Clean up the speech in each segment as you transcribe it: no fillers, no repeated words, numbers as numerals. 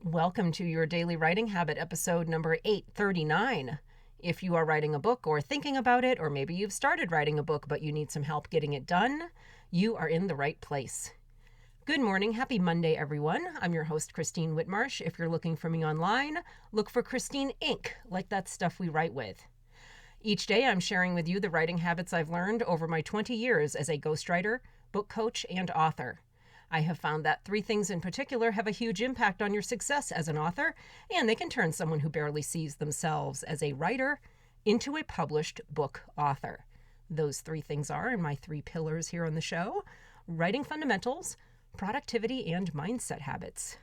Welcome to your Daily Writing Habit, episode number 839. If you are writing a book or thinking about it, or maybe you've started writing a book but you need some help getting it done, you are in the right place. Good morning. Happy Monday, everyone. I'm your host, Christine Whitmarsh. If you're looking for me online, look for Christine Inc., like that stuff we write with. Each day, I'm sharing with you the writing habits I've learned over my 20 years as a ghostwriter, book coach, and author. I have found that 3 things in particular have a huge impact on your success as an author, and they can turn someone who barely sees themselves as a writer into a published book author. Those 3 things are, in my 3 pillars here on the show, writing fundamentals, productivity, and mindset habits.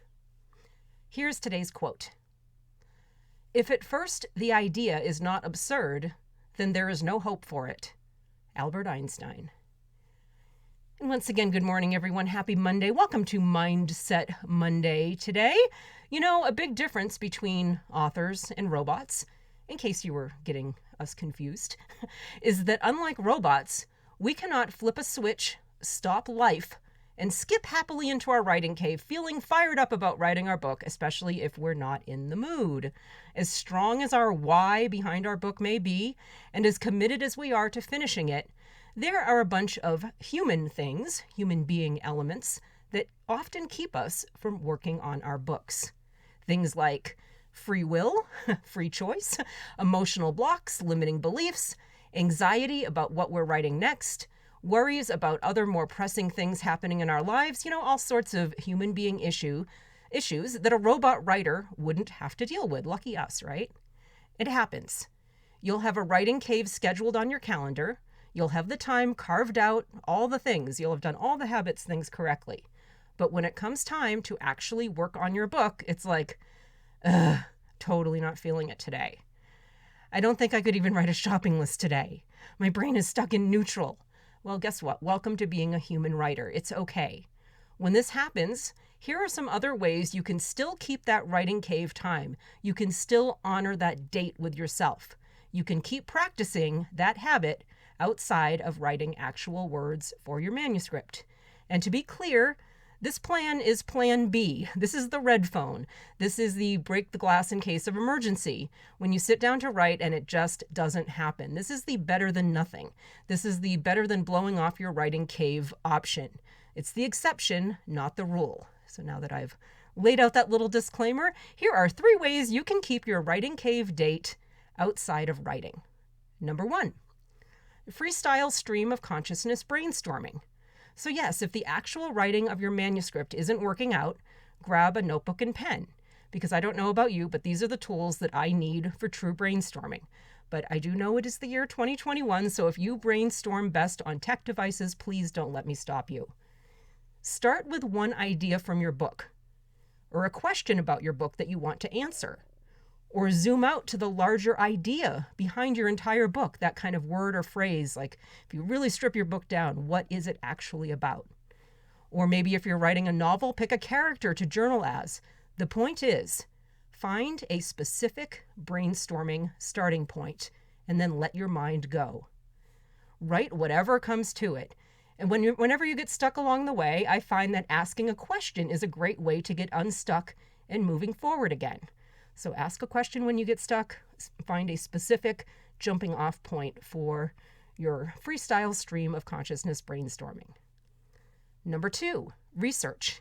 Here's today's quote. If at first the idea is not absurd, then there is no hope for it. Albert Einstein. And once again, good morning, everyone. Happy Monday. Welcome to Mindset Monday today. You know, a big difference between authors and robots, in case you were getting us confused, is that unlike robots, we cannot flip a switch, stop life, and skip happily into our writing cave, feeling fired up about writing our book, especially if we're not in the mood. As strong as our why behind our book may be, and as committed as we are to finishing it, there are a bunch of human things, human being elements, that often keep us from working on our books. Things like free will, free choice, emotional blocks, limiting beliefs, anxiety about what we're writing next, worries about other more pressing things happening in our lives, all sorts of human being issues that a robot writer wouldn't have to deal with. Lucky us, right? It happens. You'll have a writing cave scheduled on your calendar. You'll have the time carved out, all the things. You'll have done all the habits things correctly. But when it comes time to actually work on your book, it's like, totally not feeling it today. I don't think I could even write a shopping list today. My brain is stuck in neutral. Well, guess what? Welcome to being a human writer. It's okay. When this happens, here are some other ways you can still keep that writing cave time. You can still honor that date with yourself. You can keep practicing that habit outside of writing actual words for your manuscript. And to be clear, this plan is Plan B. This is the red phone. This is the break the glass in case of emergency. When you sit down to write and it just doesn't happen. This is the better than nothing. This is the better than blowing off your writing cave option. It's the exception, not the rule. So now that I've laid out that little disclaimer, here are 3 ways you can keep your writing cave date outside of writing. Number 1. Freestyle stream of consciousness brainstorming. So yes, if the actual writing of your manuscript isn't working out, grab a notebook and pen. Because I don't know about you, but these are the tools that I need for true brainstorming. But I do know it is the year 2021, so if you brainstorm best on tech devices, please don't let me stop you. Start with one idea from your book, or a question about your book that you want to answer. Or zoom out to the larger idea behind your entire book, that kind of word or phrase, like if you really strip your book down, what is it actually about? Or maybe if you're writing a novel, pick a character to journal as. The point is, find a specific brainstorming starting point and then let your mind go. Write whatever comes to it. And whenever you get stuck along the way, I find that asking a question is a great way to get unstuck and moving forward again. So ask a question when you get stuck, find a specific jumping off point for your freestyle stream of consciousness brainstorming. Number 2, research.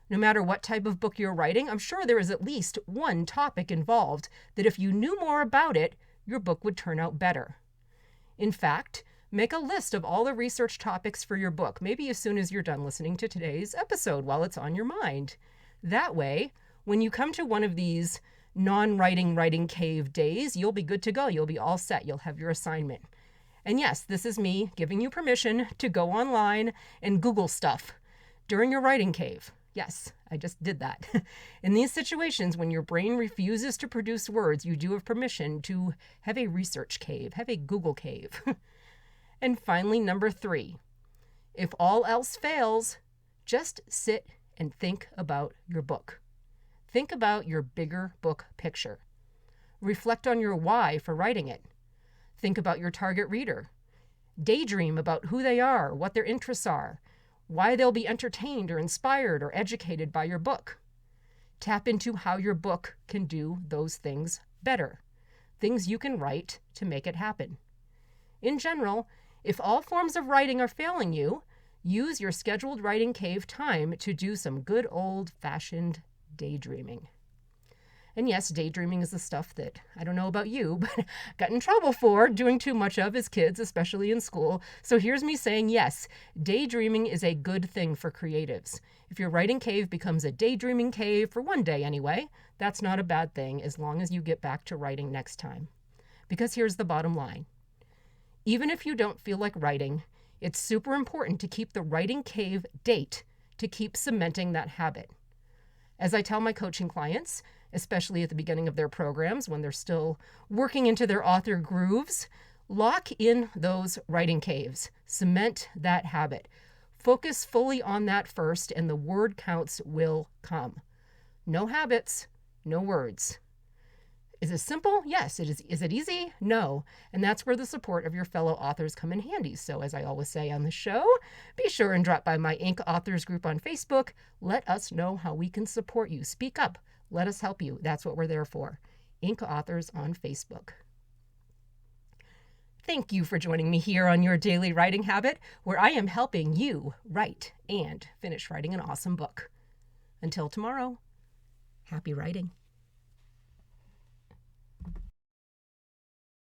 No matter what type of book you're writing, I'm sure there is at least one topic involved that if you knew more about it, your book would turn out better. In fact, make a list of all the research topics for your book, maybe as soon as you're done listening to today's episode while it's on your mind. That way, when you come to one of these non-writing writing cave days, you'll be good to go. You'll be all set. You'll have your assignment. And yes, this is me giving you permission to go online and Google stuff during your writing cave. Yes, I just did that. In these situations, when your brain refuses to produce words, you do have permission to have a research cave, have a Google cave. And finally, number 3, if all else fails, just sit and think about your book. Think about your bigger book picture. Reflect on your why for writing it. Think about your target reader. Daydream about who they are, what their interests are, why they'll be entertained or inspired or educated by your book. Tap into how your book can do those things better. Things you can write to make it happen. In general, if all forms of writing are failing you, use your scheduled writing cave time to do some good old-fashioned daydreaming. And yes, daydreaming is the stuff that, I don't know about you, but got in trouble for doing too much of as kids, especially in school. So here's me saying, yes, daydreaming is a good thing for creatives. If your writing cave becomes a daydreaming cave, for one day anyway, that's not a bad thing as long as you get back to writing next time. Because here's the bottom line. Even if you don't feel like writing, it's super important to keep the writing cave date to keep cementing that habit. As I tell my coaching clients, especially at the beginning of their programs when they're still working into their author grooves, lock in those writing caves. Cement that habit. Focus fully on that first, and the word counts will come. No habits, no words. Is it simple? Yes. Is it easy? No. And that's where the support of your fellow authors come in handy. So as I always say on the show, be sure and drop by my Inc. Authors group on Facebook. Let us know how we can support you. Speak up. Let us help you. That's what we're there for. Inc. Authors on Facebook. Thank you for joining me here on Your Daily Writing Habit, where I am helping you write and finish writing an awesome book. Until tomorrow, happy writing.